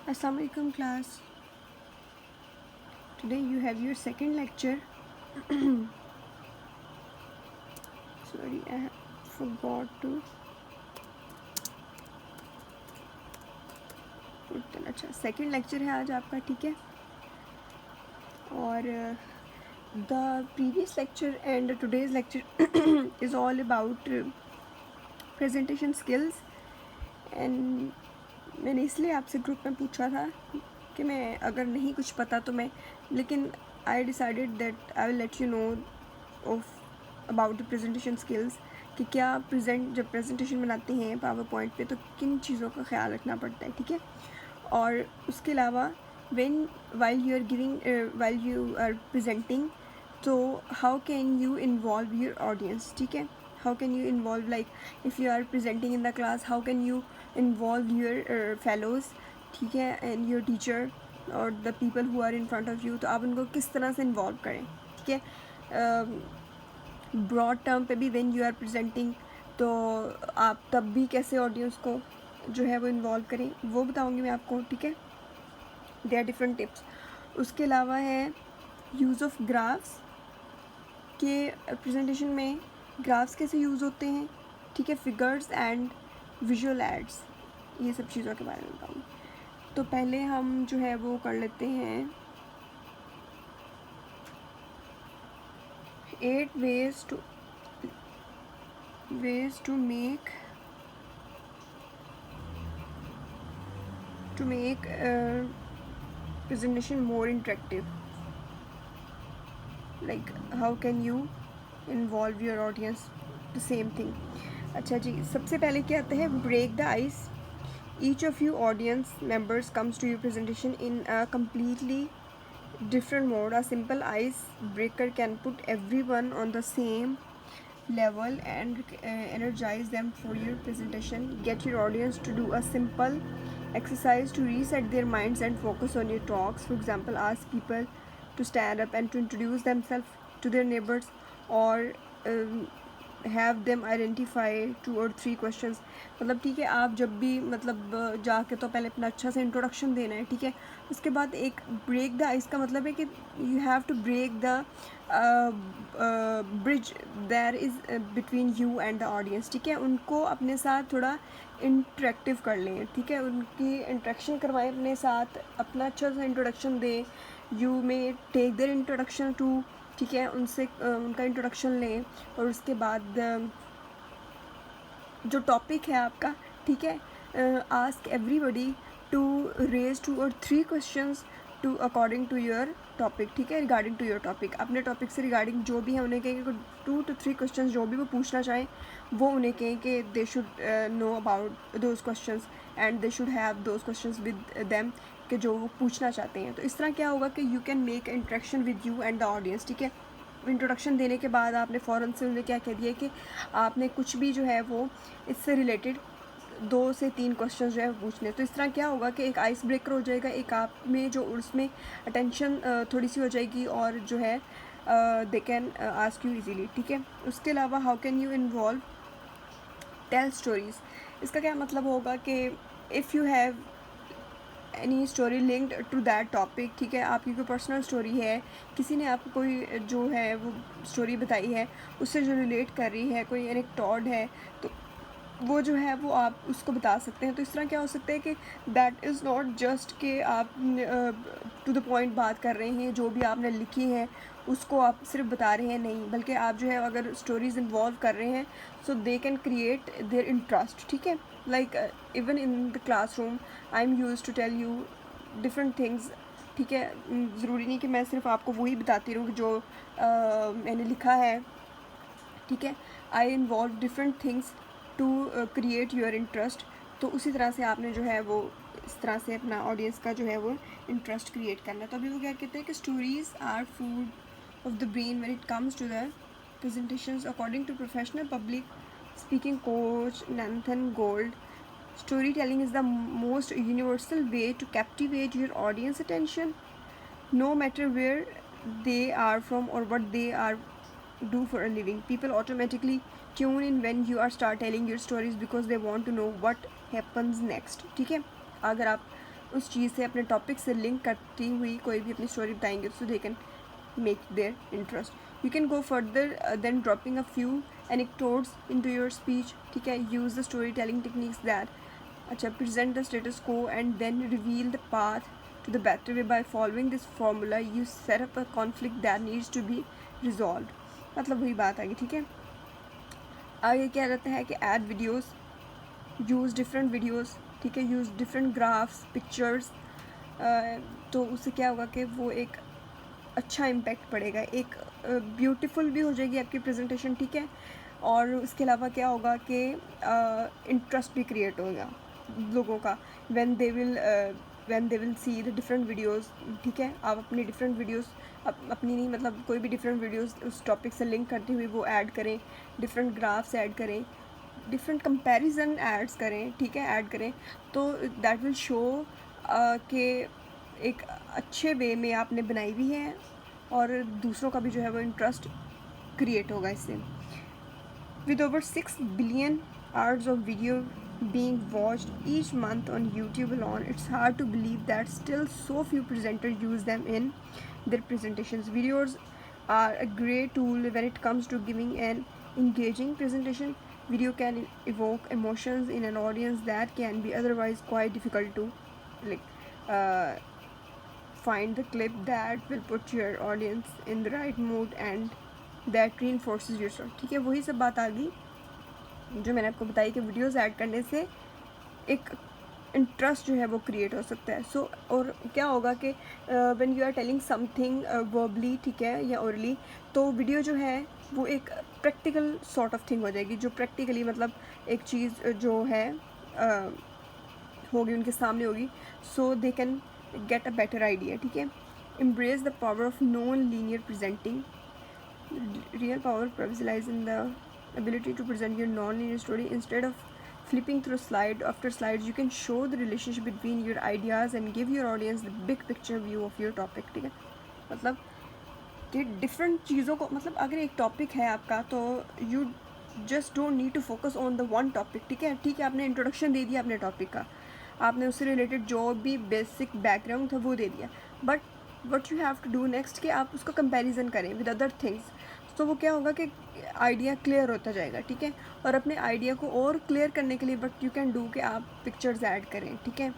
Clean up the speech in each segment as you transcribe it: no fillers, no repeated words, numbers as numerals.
Assalamu alaikum class. Today you have your second lecture. Sorry, I forgot to put. अच्छा second lecture है आज आपका, ठीक है. और the previous lecture and today's lecture is all about presentation skills. And मैंने इसलिए आपसे ग्रुप में पूछा था कि मैं अगर नहीं कुछ पता तो मैं, लेकिन I decided that I will let you know of about the presentation skills कि क्या जब प्रेजेंटेशन बनाते हैं पावर पॉइंट पे तो किन चीज़ों का ख्याल रखना पड़ता है, ठीक है. और उसके अलावा while you are presenting, तो how can you involve your audience, ठीक है. how can you involve, like if you are presenting in the class, how can you involve your fellows, ठीक है, and your teacher or the people who are in front of you. तो आप उनको किस तरह से इन्वॉल्व करें, ठीक है. ब्रॉड टर्म पे भी व्हेन यू आर प्रेजेंटिंग, तो आप तब भी कैसे ऑडियंस को जो है वो इन्वॉल्व करें वो बताऊंगी मैं आपको, ठीक है. They are different tips. उसके अलावा है यूज़ ऑफ ग्राफ्स, के प्रेजेंटेशन में ग्राफ्स कैसे यूज़ होते हैं, ठीक है. फिगर्स एंड विजुअल एड्स, ये सब चीज़ों के बारे में बताऊँगी. तो पहले हम जो है वो कर लेते हैं 8 ways to make presentation more interactive. Like how can you involve your audience, the same thing. अच्छा जी, सबसे पहले क्या आता है, break the ice. Each of you audience members comes to your presentation in a completely different mode. A simple icebreaker can put everyone on the same level and energize them for your presentation. Get your audience to do a simple exercise to reset their minds and focus on your talks. For example, ask people to stand up and to introduce themselves to their neighbors, or have them identify 2 or 3 questions. मतलब ठीक है, आप जब भी मतलब जाके तो पहले अपना अच्छा से इंट्रोडक्शन देना है, ठीक है. उसके बाद एक ब्रेक द आइस का मतलब है कि you have to break the bridge there is between you and the audience, ठीक है. उनको अपने साथ थोड़ा इंटरेक्टिव कर लें, ठीक है. उनकी इंटरेक्शन करवाएं अपने साथ, अपना अच्छा सा इंट्रोडक्शन दें. You may take their introduction too, ठीक है, उनसे उनका इंट्रोडक्शन लें. और उसके बाद जो टॉपिक है आपका, ठीक है, ask everybody to raise 2 or 3 questions to according to your topic, ठीक है. रिगार्डिंग टू योर टॉपिक, अपने टॉपिक से रिगार्डिंग जो भी है उन्हें कहें कि 2 to 3 क्वेश्चंस जो भी वो पूछना चाहें वो उन्हें कहें कि they should know about those questions and they should have those questions with them, कि जो वो पूछना चाहते हैं. तो इस तरह क्या होगा कि you can make interaction with you and the audience, ठीक है. इंट्रोडक्शन देने के बाद आपने फ़ौरन से उन्हें क्या कह दिया कि आपने कुछ भी जो है वो इससे रिलेटेड 2 से 3 क्वेश्चन जो है पूछने. तो इस तरह क्या होगा कि एक आइस ब्रेकर हो जाएगा, एक आप में जो उसमें अटेंशन थोड़ी सी हो जाएगी, और जो है they can ask you easily, ठीक है. उसके अलावा how can you involve tell stories. इसका क्या मतलब होगा कि if you have any story linked to that topic, ठीक है. आपकी कोई पर्सनल स्टोरी है, किसी ने आपको कोई जो है वो स्टोरी बताई है, उससे जो रिलेट कर रही है, कोई एनेक्डोट है, तो वो जो है वो आप उसको बता सकते हैं. तो इस तरह क्या हो सकता है कि दैट इज़ नॉट जस्ट कि आप टू द पॉइंट बात कर रहे हैं, जो भी आपने लिखी है उसको आप सिर्फ बता रहे हैं, नहीं, बल्कि आप जो है अगर स्टोरीज़ इन्वॉल्व कर रहे हैं so they can create their interest, ठीक है. Like even in the classroom I am use to tell you different things, ठीक है. ज़रूरी नहीं कि मैं सिर्फ आपको वही बताती रहूँ जो मैंने लिखा है, ठीक है. I involve different things to create your interest. तो उसी तरह से आपने जो है वो इस तरह से अपना ऑडियंस का जो है वो इंटरेस्ट क्रिएट करना है. तो अभी वो क्या कहते हैं कि stories are food of the brain when it comes to the presentations. According to professional public speaking coach Nathan Gold, storytelling is the most universal way to captivate your audience attention, no matter where they are from or what they are do for a living. People automatically tune in when you are start telling your stories because they want to know what happens next, ठीक है. अगर आप उस चीज़ से अपने topic से link करती हुई कोई भी अपनी स्टोरी बताएंगे so they can make their interest. You can go further than dropping a few anecdotes into your speech. ठीक है, use the storytelling techniques that अच्छा present the status quo and then reveal the path to the better way. By following this formula you set up a conflict that needs to be resolved. मतलब वही बात आ गई. ठीक है, आगे क्या रहता है कि add videos, use different videos. ठीक है, use different graphs, pictures. तो उससे क्या होगा कि वो एक अच्छा इम्पैक्ट पड़ेगा, एक ब्यूटीफुल भी हो जाएगी आपकी प्रेजेंटेशन. ठीक है, और उसके अलावा क्या होगा कि इंटरेस्ट भी क्रिएट होगा लोगों का when they will see the different videos. ठीक है, आप अपनी डिफरेंट वीडियोस अपनी नहीं मतलब कोई भी डिफरेंट वीडियोस उस टॉपिक से लिंक करती हुई वो ऐड करें, डिफरेंट ग्राफ्स ऐड करें, डिफरेंट कंपैरिजन एड्स करें. ठीक है, ऐड करें तो दैट विल शो कि एक अच्छे वे में आपने बनाई हुई है और दूसरों का भी जो है वो इंटरेस्ट क्रिएट होगा इससे. With over 6 billion hours of video being watched each month on YouTube alone, it's hard to believe that still so few presenters use them in their presentations. Videos are a great tool when it comes to giving an engaging presentation. Video can evoke emotions in an audience that can be otherwise quite difficult to find the clip that will put your audience in the right mood and that reinforces your story. ठीक है, वही सब बात आ गई जो मैंने आपको बताई कि वीडियोस ऐड करने से एक इंटरेस्ट जो है वो क्रिएट हो सकता है. सो और क्या होगा कि when you are telling something verbally, ठीक है, या ओरली, तो वीडियो जो है वो एक प्रैक्टिकल सॉर्ट ऑफ थिंग हो जाएगी, जो प्रैक्टिकली मतलब एक चीज़ जो है होगी उनके सामने होगी, so they can get a better idea. ठीक है, embrace the power of non-linear presenting. Real power probably lies in the ability to present your non-linear story. Instead of flipping through slide after slides, you can show the relationship between your ideas and give your audience the big picture view of your topic. ठीक है, मतलब कि different चीज़ों को मतलब अगर एक topic है आपका तो you just don't need to focus on the one topic. ठीक है, ठीक है, आपने इंट्रोडक्शन दे दिया अपने टॉपिक का, आपने उससे रिलेटेड जो भी बेसिक बैकग्राउंड था वो दे दिया, but what you have to do next कि आप उसका कंपैरिजन करें विद अदर थिंग्स. तो वो क्या होगा कि आइडिया क्लियर होता जाएगा. ठीक है, और अपने आइडिया को और क्लियर करने के लिए बट यू कैन डू कि आप पिक्चर्स ऐड करें. ठीक है,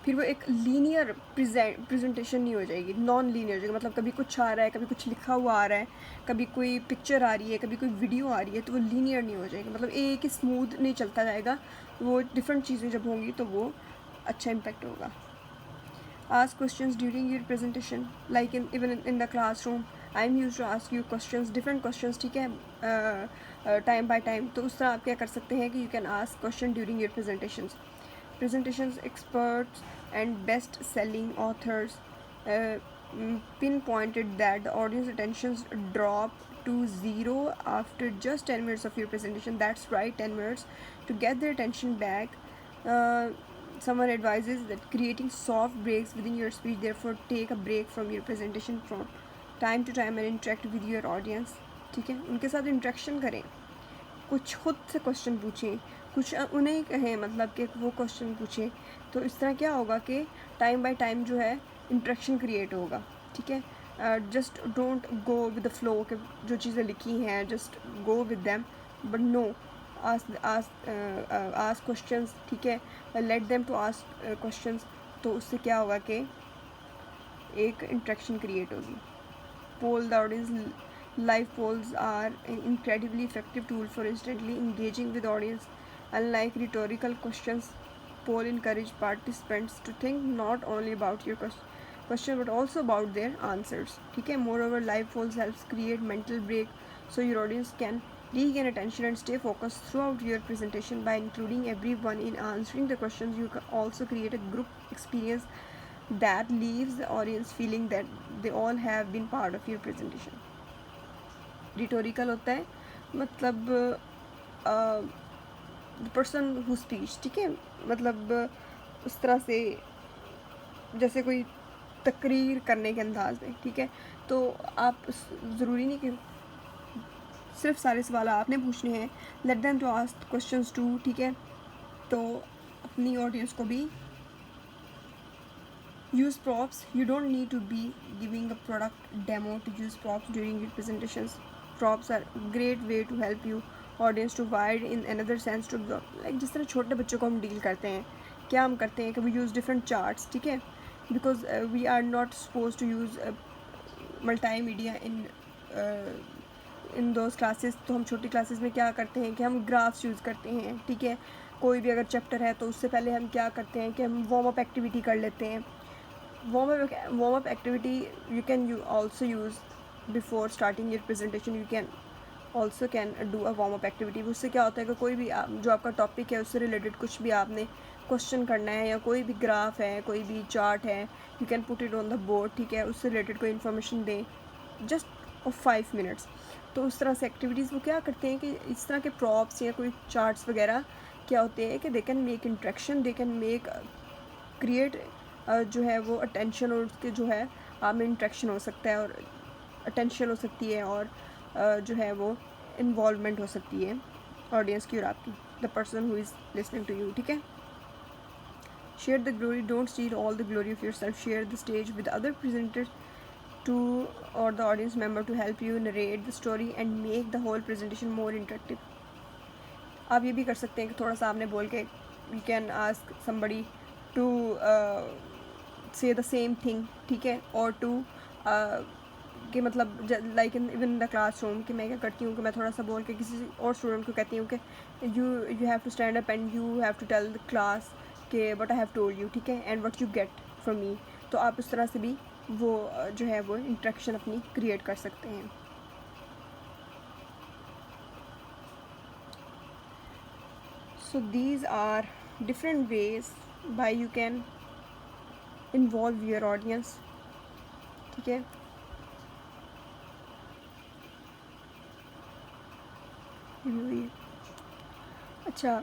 फिर वो एक लीनियर प्रेजेंटेशन नहीं हो जाएगी, नॉन लीनियर हो जाएगी. मतलब कभी कुछ आ रहा है, कभी कुछ लिखा हुआ आ रहा है, कभी कोई पिक्चर आ रही है, कभी कोई वीडियो आ रही है, तो वो लीनियर नहीं हो जाएगी. मतलब एक ही स्मूथ नहीं चलता जाएगा, वो डिफरेंट चीज़ें जब होंगी तो वो अच्छा इम्पैक्ट होगा. Ask questions during your presentation, like even in the classroom. I'm used to ask you questions, different questions. ठीक है, टाइम बाय टाइम. तो उस तरह आप क्या कर सकते हैं कि you can ask question during your presentations. Experts and best selling authors pinpointed that the audience attentions drop to zero after just 10 minutes of your presentation. That's right, 10 minutes to get their attention back. Someone advises that creating soft breaks within your speech. Therefore, take a break from your presentation from time to time and interact with your audience. ठीक है, उनके साथ interaction करें, कुछ खुद से question पूछें, कुछ उन्हें कहें, मतलब कि वो क्वेश्चन पूछें. तो इस तरह क्या होगा कि टाइम बाय टाइम जो है इंट्रैक्शन क्रिएट होगा. ठीक है, just don't go with the flow कि जो चीज़ें लिखी हैं just go with them, but no, ask questions. ठीक है, let them to ask questions. तो उससे क्या होगा कि एक इंट्रैक्शन क्रिएट होगी. Poll the audience. Live polls are an incredibly effective tool for instantly engaging with audience. Unlike rhetorical questions, poll encourage participants to think not only about your question but also about their answers. ठीक है, moreover live polls helps create mental break so your audience can regain attention and stay focused throughout your presentation. By including everyone in answering the questions, you can also create a group experience that leaves the audience feeling that they all have been part of your presentation. Rhetorical होता है मतलब person who speech. ठीक है, मतलब उस तरह से जैसे कोई तकरीर करने के अंदाज में. ठीक है, तो आप ज़रूरी नहीं कि सिर्फ सारे सवाल आपने पूछने हैं. Let them to ask questions too. ठीक है, तो अपनी ऑडियंस को भी Use props. You don't need to be giving a product demo to use props during your presentations. Props are great way to help you audience to wide in another sense to absorb. Like जिस तरह छोटे बच्चों को हम deal करते हैं, क्या हम करते हैं कि we use different charts, ठीक है, because we are not supposed to use multimedia in those classes. तो हम छोटी क्लासेस में क्या करते हैं कि हम ग्राफ्स यूज़ करते हैं, ठीक है. कोई भी अगर चैप्टर है तो उससे पहले हम क्या करते हैं कि हम वार्म अप एक्टिविटी कर लेते हैं. warm up activity you can also use before starting your presentation. You can also do a warm up activity. उससे क्या होता है कि कोई भी जो आपका टॉपिक है उससे रिलेटेड कुछ भी आपने क्वेश्चन करना है या कोई भी ग्राफ है, कोई भी चार्ट है, you can put it on the board, ठीक है, उससे रिलेटेड कोई इन्फॉर्मेशन दें जस्ट ऑफ 5 मिनट्स. तो उस तरह से एक्टिविटीज़ वो क्या करते हैं कि इस तरह के प्रॉप्स या कोई चार्ट्स वगैरह क्या होते हैं कि they can make interaction, they can make create जो है वो अटेंशन, और उसके जो है आप में इंट्रैक्शन हो सकता है और अटेंशन हो सकती है और जो है वो इन्वॉल्वमेंट हो सकती है ऑडियंस की और आपकी, the person who is listening to you, ठीक है. Share the glory, don't steal all the glory of yourself. Share the stage with other presenters too और the audience member to help you narrate the story and make the whole presentation more interactive. आप ये भी कर सकते हैं कि थोड़ा सा आपने बोल के you can ask somebody to say the same thing, ठीक है, और टू कि मतलब like even the classroom कि मैं क्या करती हूँ कि मैं थोड़ा सा बोल के किसी और स्टूडेंट को कहती हूँ कि you have to stand up and you have to tell the class कि what I have told you, ठीक है, and what you get from me. तो आप उस तरह से भी वो जो है वो इंट्रैक्शन अपनी क्रिएट कर सकते हैं. So these are different ways by you can involve your audience, ठीक है. अच्छा,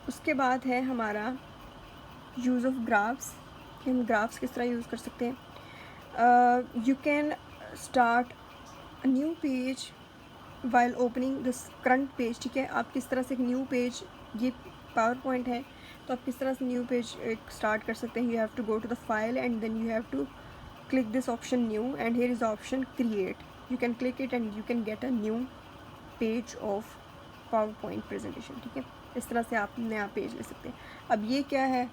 उसके बाद है हमारा यूज़ ऑफ ग्राफ्स कि हम ग्राफ्स किस तरह यूज़ कर सकते हैं. You can start a new page while opening this current page, ठीक है. आप किस तरह से एक न्यू पेज, ये पावर पॉइंट है तो आप किस तरह से न्यू पेज एक स्टार्ट कर सकते हैं. You have to go to the file and then you have to click this option new and here is the option create. You can click it and you can get a new page of PowerPoint presentation, ठीक है. इस तरह से आप नया page ले सकते हैं. अब ये क्या है,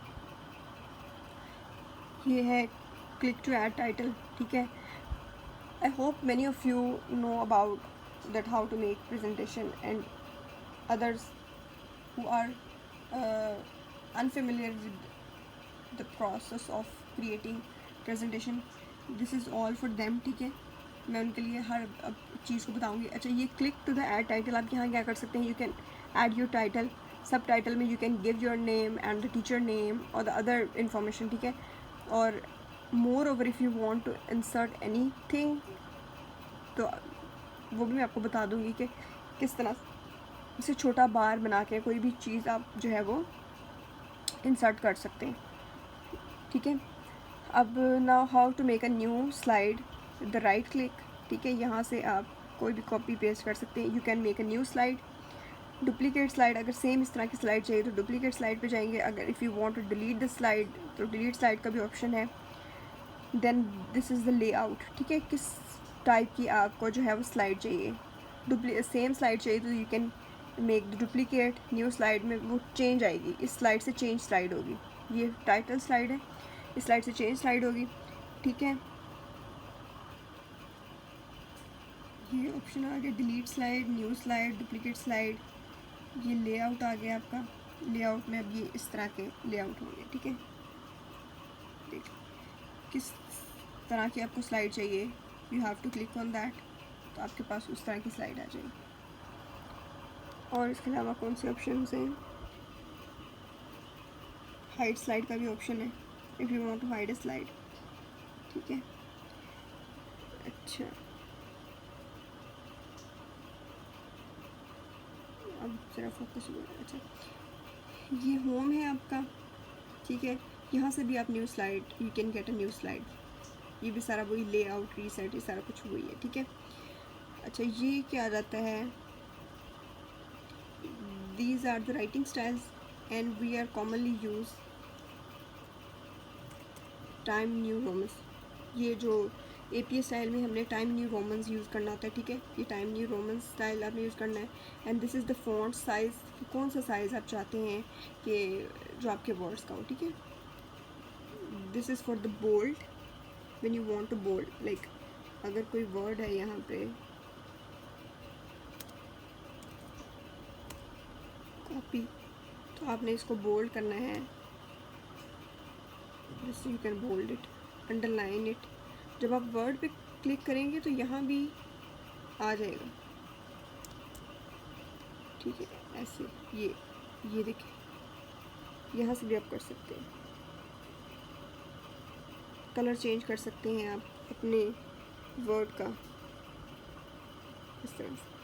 ये है click to add title, ठीक है. I hope many of you know about that how to make presentation and others who are unfamiliar with the process of creating presentation, this is all for them, ठीक है. मैं उनके लिए हर अब चीज़ को बताऊँगी. अच्छा, ये click to the add title, आप यहाँ क्या कर सकते हैं, you can add your title. Subtitle में you can give your name and the teacher name और द अदर इन्फॉर्मेशन, ठीक है. और moreover if you want to insert anything तो वो भी मैं आपको बता दूँगी कि किस तरह इसे छोटा बार बना के कोई भी चीज़ आप जो है वो इंसर्ट कर सकते हैं, ठीक है. अब now how to make a new slide with the right click, ठीक है. यहाँ से आप कोई भी कॉपी पेस्ट कर सकते हैं. You can make a new slide. Duplicate slide, अगर सेम इस तरह की स्लाइड चाहिए तो डुप्लीकेट स्लाइड पे जाएंगे. अगर if you want to delete the slide तो डिलीट स्लाइड का भी ऑप्शन है. Then this is the layout, ठीक है. किस टाइप की आपको जो है वो स्लाइड चाहिए, सेम स्लाइड चाहिए तो you can make the duplicate. New slide में वो चेंज आएगी, इस स्लाइड से चेंज स्लाइड होगी. ये टाइटल स्लाइड है, इस स्लाइड से चेंज स्लाइड होगी, ठीक है. ये ऑप्शन आ गया delete slide, new slide, duplicate slide. ये लेआउट आ गया आपका. लेआउट में अब ये इस तरह के लेआउट होंगे, ठीक है. देख किस तरह की आपको स्लाइड चाहिए, you have to click on that, तो आपके पास उस तरह की स्लाइड आ जाएगी. और इसके अलावा कौन से ऑप्शन हैं, हाइड स्लाइड का भी ऑप्शन है if you want to hide a slide, ठीक है. अच्छा, अब ज़रा फोकस हुआ. अच्छा, ये होम है आपका, ठीक है. यहाँ से भी आप new slide, you can get a new slide. ये भी सारा वही लेआउट, रीसेट, ये सारा कुछ वही है, ठीक है. अच्छा, ये क्या आ जाता है, these are the writing styles and we are commonly use. Time new romans, ये जो APA स्टाइल में हमने टाइम न्यू रोमन्स यूज़ करना होता है, ठीक है। ये टाइम न्यू रोमन्स स्टाइल आपने यूज़ करना है। And this is the font size, कौन सा साइज़ आप चाहते हैं कि जो आपके वर्ड्स का हो, ठीक है। This is for the bold, when you want to bold, like अगर कोई वर्ड है यहाँ पे कॉपी, तो आपने इसको बोल्ड करना है, this you can bold it, underline it. जब आप वर्ड पे क्लिक करेंगे तो यहाँ भी आ जाएगा, ठीक है। ऐसे ये देखिए, यहाँ से भी आप कर सकते हैं, कलर चेंज कर सकते हैं आप अपने वर्ड का इस तरह से।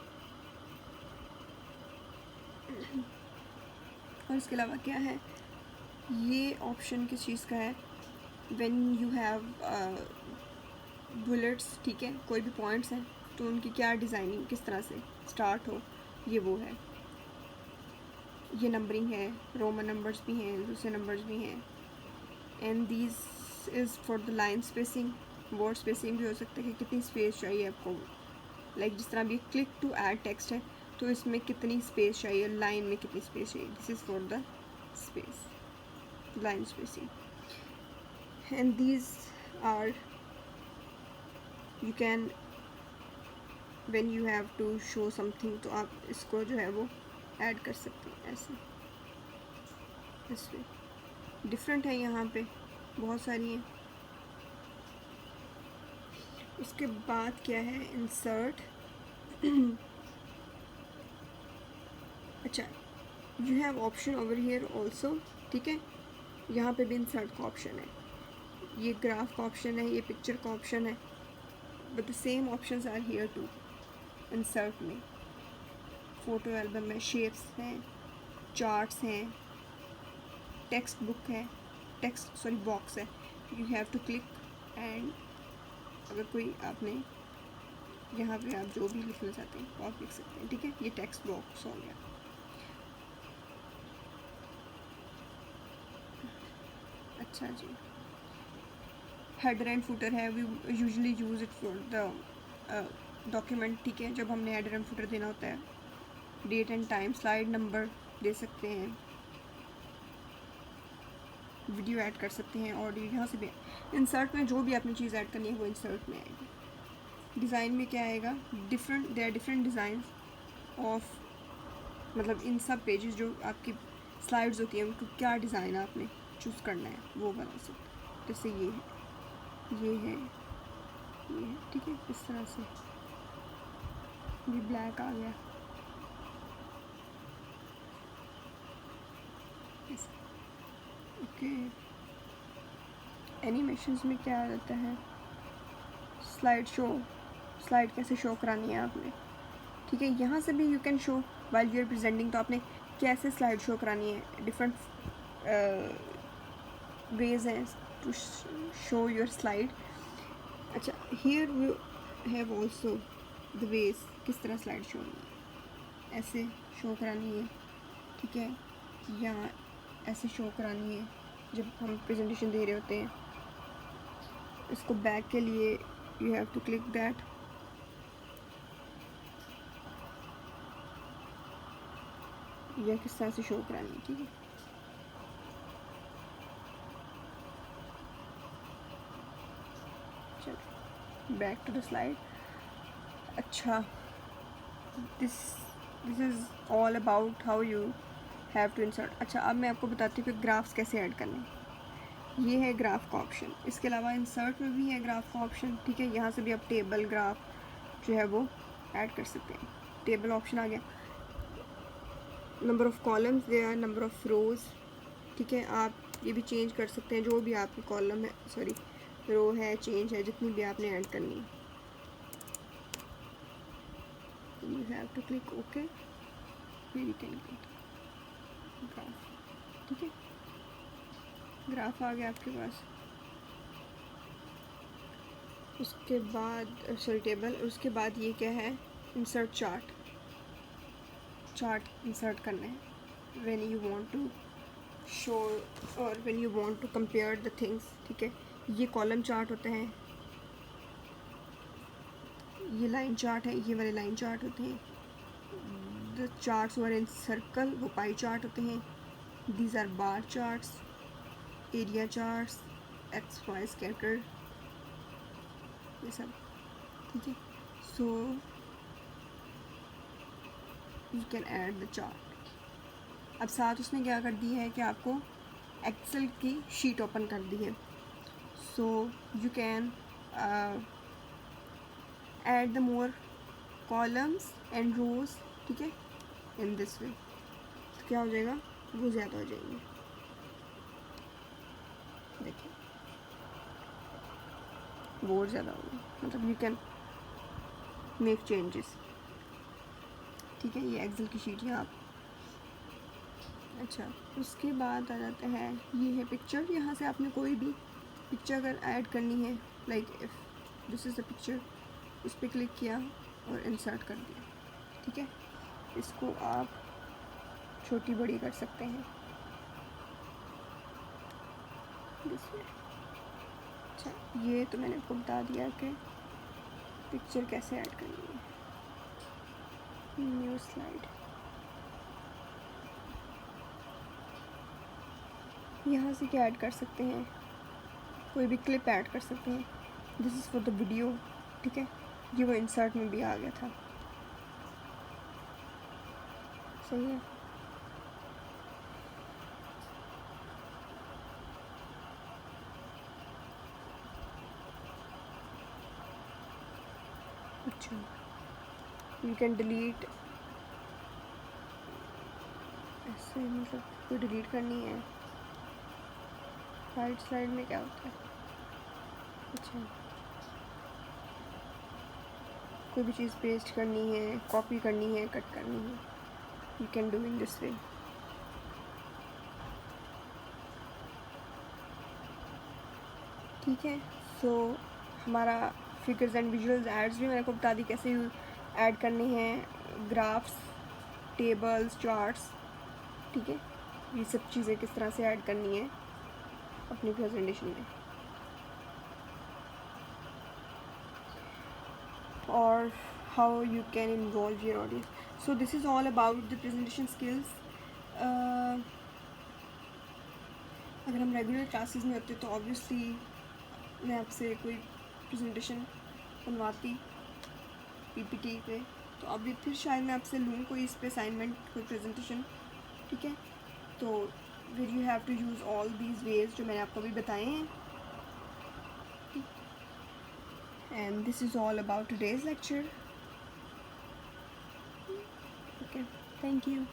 और इसके अलावा क्या है, ये ऑप्शन किस चीज़ का है, व्हेन यू हैव बुलेट्स, ठीक है, कोई भी पॉइंट्स हैं तो उनकी क्या डिज़ाइनिंग किस तरह से स्टार्ट हो, ये वो है। ये नंबरिंग है, रोमन नंबर्स भी हैं, दूसरे नंबर्स भी हैं। And these is for the line spacing, word spacing भी हो सकता है कि कितनी स्पेस चाहिए आपको, लाइक जिस तरह भी क्लिक टू ऐड टेक्स्ट है तो इसमें कितनी स्पेस चाहिए, लाइन में कितनी स्पेस चाहिए, this is for the space, line spacing. And these are you can when you have to show something, तो आप इसको जो है वो ऐड कर सकते हैं ऐसे, इसमें डिफरेंट है, यहाँ पे बहुत सारी हैं। उसके बाद क्या है, इंसर्ट। अच्छा, you have option over here also, ठीक है। यहाँ पे भी इंसर्ट का ऑप्शन है, ये ग्राफ का ऑप्शन है, ये पिक्चर का ऑप्शन है, but the same options are here to insert में। फ़ोटो एल्बम में शेप्स हैं, चार्ट्स हैं, टेक्स्ट बुक है, बॉक्स है, यू हैव टू क्लिक एंड अगर कोई आपने यहाँ पे आप जो भी लिखना चाहते हैं वो आप लिख सकते हैं, ठीक है। ये टेक्स्ट बॉक्स हो गया। अच्छा जी, हेडर एंड फुटर है, we usually use it for the document, ठीक है। जब हमने हेडर एंड फुटर देना होता है, date and time, slide number दे सकते हैं, वीडियो ऐड कर सकते हैं, ऑडियो, यहाँ से भी। इंसर्ट में जो भी आपने चीज़ ऐड करनी है वो इंसर्ट में आएगी। डिज़ाइन में क्या आएगा, there are different design of, मतलब इन सब पेजेस जो आपकी स्लाइड्स होती हैं उनको क्या डिज़ाइन आपने चूज़ करना है वो बना सकते हैं। जैसे ये है, ठीक है, इस तरह से। ये ब्लैक आ गया, ओके। एनिमेशंस में क्या आ जाता है, स्लाइड शो, स्लाइड कैसे शो करानी है आपने, ठीक है। यहाँ से भी you can show while you are presenting, तो आपने कैसे स्लाइड शो करानी है, डिफरेंट वेज हैं टू शो योर स्लाइड। अच्छा, here we have also the ways किस तरह स्लाइड शो है, ऐसे शो करानी है, ठीक है, या ऐसे शो करानी है जब हम प्रेजेंटेशन दे रहे होते हैं। इसको बैक के लिए you have to click that, या किस तरह से शो करानी है, ठीक है। चलो बैक टू द स्लाइड। अच्छा, this is all about how you have to insert. अच्छा, अब मैं आपको बताती हूँ कि ग्राफ्स कैसे ऐड करने हैं। ये है ग्राफ का ऑप्शन, इसके अलावा इंसर्ट में भी है ग्राफ का ऑप्शन, ठीक है। यहाँ से भी आप टेबल ग्राफ जो है वो ऐड कर सकते हैं। टेबल ऑप्शन आ गया, number of columns there, number of rows, ठीक है। आप ये भी चेंज कर सकते हैं, जो भी आपकी कॉलम है, सॉरी रो है, चेंज है, जितनी भी आपने ऐड करनी है। You have to click okay, फिर यू कैन क्लिक ग्राफ, ठीक है। ग्राफ आ गया आपके पास। उसके बाद सॉरी टेबल, उसके बाद ये क्या है, इंसर्ट चार्ट। चार्ट इंसर्ट करना है when you want to show और when you want to compare the things, ठीक है। ये कॉलम चार्ट होते हैं, ये लाइन चार्ट है, ये वाले लाइन चार्ट होते हैं। The charts were in circle, वो पाई चार्ट होते हैं। These are bar charts, area charts, X Y scatter, ये सब, ठीक है। So you can add the chart. अब साथ उसने क्या कर दी है कि आपको एक्सेल की शीट ओपन कर दी है। So you can add the more columns and rows, ठीक है, इन दिस वे। तो क्या हो जाएगा, वो ज़्यादा हो जाएंगे। देखिए वो और ज़्यादा होगी, मतलब यू कैन मेक चेंजेस, ठीक है। ये एक्सेल की शीट है आप। अच्छा, उसके बाद आ जाता है, ये है पिक्चर। यहाँ से आपने कोई भी पिक्चर अगर ऐड करनी है, like if this is the picture, इस पर क्लिक किया और इंसर्ट कर दिया, ठीक है। इसको आप छोटी बड़ी कर सकते हैं इसमें। अच्छा, ये तो मैंने आपको बता दिया कि पिक्चर कैसे ऐड करनी है। न्यू स्लाइड, यहाँ से क्या ऐड कर सकते हैं, कोई भी क्लिप ऐड कर सकते हैं। This is for the video, ठीक है। ये वो इंसर्ट में भी आ गया था, सही है। अच्छा, यू कैन डिलीट, ऐसे मतलब कोई डिलीट करनी है। राइट स्लाइड में क्या होता है, अच्छा, कोई भी चीज़ पेस्ट करनी है, कॉपी करनी है, कट करनी है, you can do in this way. ठीक है। सो हमारा फिगर्स एंड विजुअल्स एड्स भी मैंने आपको बता दी कैसे ऐड करने हैं, ग्राफ्स, टेबल्स, चार्ट्स, ठीक है। ये सब चीज़ें किस तरह से ऐड करनी है अपनी प्रेजेंटेशन में, और how you can involve your audience. So this is all about the presentation skills. अगर हम रेगुलर क्लासेस में होते तो ऑब्वियसली मैं आपसे कोई प्रेजेंटेशन बनवाती पीपीटी पे, तो अभी फिर शायद मैं आपसे लूँ कोई इस पे असाइनमेंट, कोई प्रेजेंटेशन, ठीक है। तो फिर you have to use all these ways जो मैंने आपको अभी बताए हैं। And this is all about today's lecture. Okay, thank you.